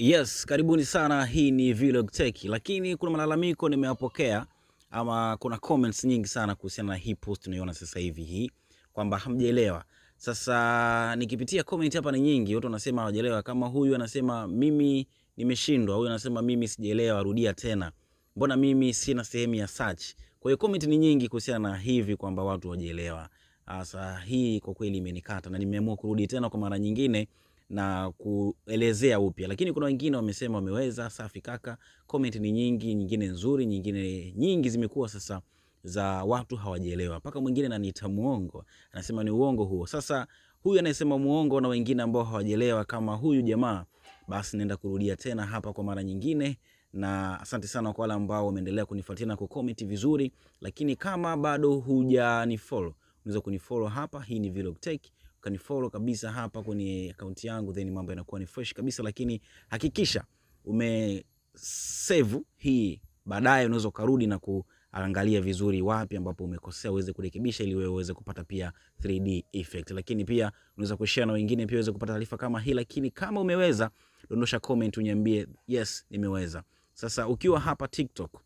Yes, karibuni sana, hii ni Vlog Tech. Lakini kuna malalamiko nimeyapokea ama kuna comments nyingi sana kuhusiana na hii post tunaiona sasa hivi hii kwamba hamjaelewa. Sasa nikipitia comment hapa ni nyingi, watu wanasema hawajaelewa, kama huyu anasema mimi nimeshindwa, huyu anasema mimi sijaelewa, rudia tena. Mbona mimi sina sehemu ya search? Kwa hiyo comment ni nyingi kuhusiana na hivi kwamba watu hawajaelewa. Sasa hii kwa kweli imenikata na nimeamua kurudi tena kwa mara nyingine na kuelezea upya. Lakini kuna wengine wamesema wameweza. Safi kaka, comment ni nyingi, nyingine nzuri, nyingine nyingi zimekuwa sasa za watu hawajaelewa. Paka mwingine ananiita muongo, anasema ni uongo huo. Sasa huyu anayesema muongo na wengine ambao hawajaelewa kama huyu jamaa, basi naenda kurudia tena hapa kwa mara nyingine. Na asante sana kwa wale ambao wameendelea kunifuatia na kucomment vizuri. Lakini kama bado hujanifollow, unaweza kunifollow hapa. Hii ni Vlog Tech. Kanifollow kabisa hapa kwenye account yangu, then mambo yanakuwa ni fresh kabisa. Lakini hakikisha umesave hii, baadaye unaweza kurudi na kuangalia vizuri wapi ambapo umekosea uweze kurekebisha, ili wewe uweze kupata pia 3D effect. Lakini pia unaweza kushare na wengine pia uweze kupata taarifa kama hii. Lakini kama umeweza, dondosha comment uniambie yes nimeweza. Sasa ukiwa hapa TikTok,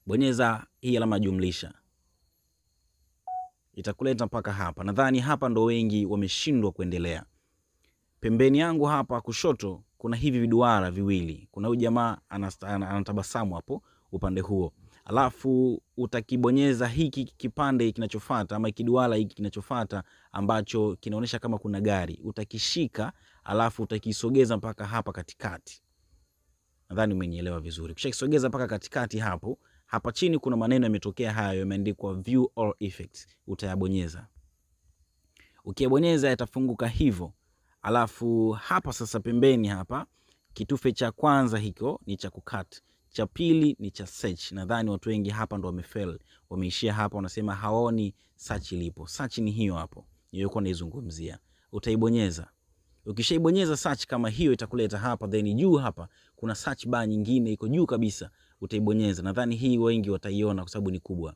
bonyeza hii alama jumlisha, itakuleta mpaka hapa. Nadhani hapa ndo wengi wameshindwa kuendelea. Pembeni yangu hapa kushoto kuna hivi viduara viwili. Kuna huyu jamaa anatabasamu hapo upande huo. Alafu utakibonyeza hiki kipande kinachofuata ama kiduara hiki kinachofuata ambacho kinaonyesha kama kuna gari. Utakishika alafu utakisogeza mpaka hapa katikati. Nadhani umenielewa vizuri. Kisha kisogeza mpaka katikati hapo. Hapa chini kuna maneno yametokea hayo, yameandikwa view all effects. Utayabonyeza. Ukiyabonyeza yatafunguka hivyo. Alafu hapa sasa pembeni hapa kitufe cha kwanza hiko ni cha kukat. Cha pili ni cha search. Nadhani watu wengi hapa ndo wamefail. Wameishia hapa, wanasema haoni search ilipo. Search ni hiyo hapo. Nilikuwa naizungumzia. Utaibonyeza. Ukishaibonyeza search kama hiyo itakuleta hapa, then juu hapa kuna search bar nyingine iko juu kabisa. Utaibonyeza. Nadhani hii wengi wataiona kwa sababu ni kubwa.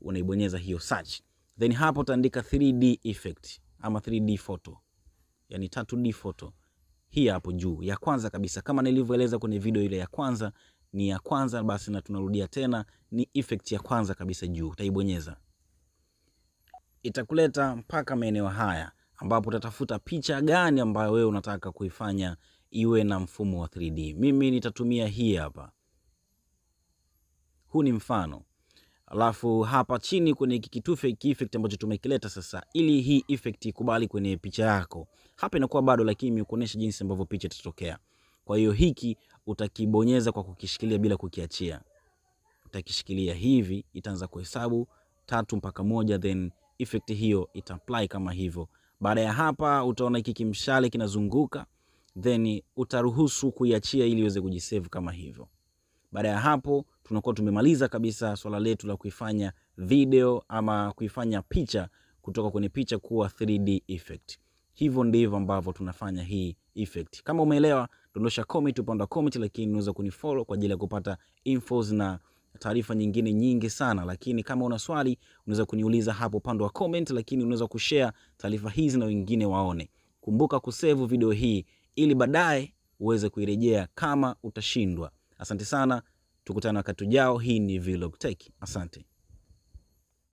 Unaibonyeza hiyo search. Then hapo utaandika 3D effect ama 3D photo. Yani 3D photo. Hii hapo juu ya kwanza kabisa, kama nilivyoeleza kwenye video ile ya kwanza, ni ya kwanza basi, na tunarudia tena, ni effect ya kwanza kabisa juu. Utaibonyeza. Itakuleta mpaka maeneo haya ambapo utatafuta picha gani ambayo wewe unataka kuifanya iwe na mfumo wa 3D. Mimi nitatumia hii hapa. Huu ni mfano. Alafu hapa chini kwenye kitufe effect ambacho tumekileta sasa, ili hii effect ikubali kwenye picha yako. Hapa inakuwa bado, lakini nimekuonesha jinsi ambavyo picha itatokea. Kwa hiyo hiki utakibonyeza kwa kukishikilia bila kukiachia. Utakishikilia hivi, itaanza kuhesabu 3 mpaka 1, then effect hiyo ita-apply kama hivyo. Baada ya hapa utaona hiki kimshale kinazunguka, then utaruhusu kuiachia ili iweze kujisave kama hivyo. Baada ya hapo tunakuwa tumemaliza kabisa swala letu la kuifanya video ama kuifanya picha kutoka kwenye picha kuwa 3D effect. Hivyo ndivyo ambavyo tunafanya hii effect. Kama umeelewa, dondosha comment upande wa comment, lakini unaweza kunifollow kwa ajili ya kupata infos na taarifa nyingine nyingi sana. Lakini kama una swali unaweza kuniuliza hapo upande wa comment, lakini unaweza kushare taarifa hizi na wengine waone. Kumbuka kusave video hii ili baadaye uweze kuirejea kama utashindwa. Asante sana, tukutane wakati ujao. Hii ni Vlog Tech. Asante.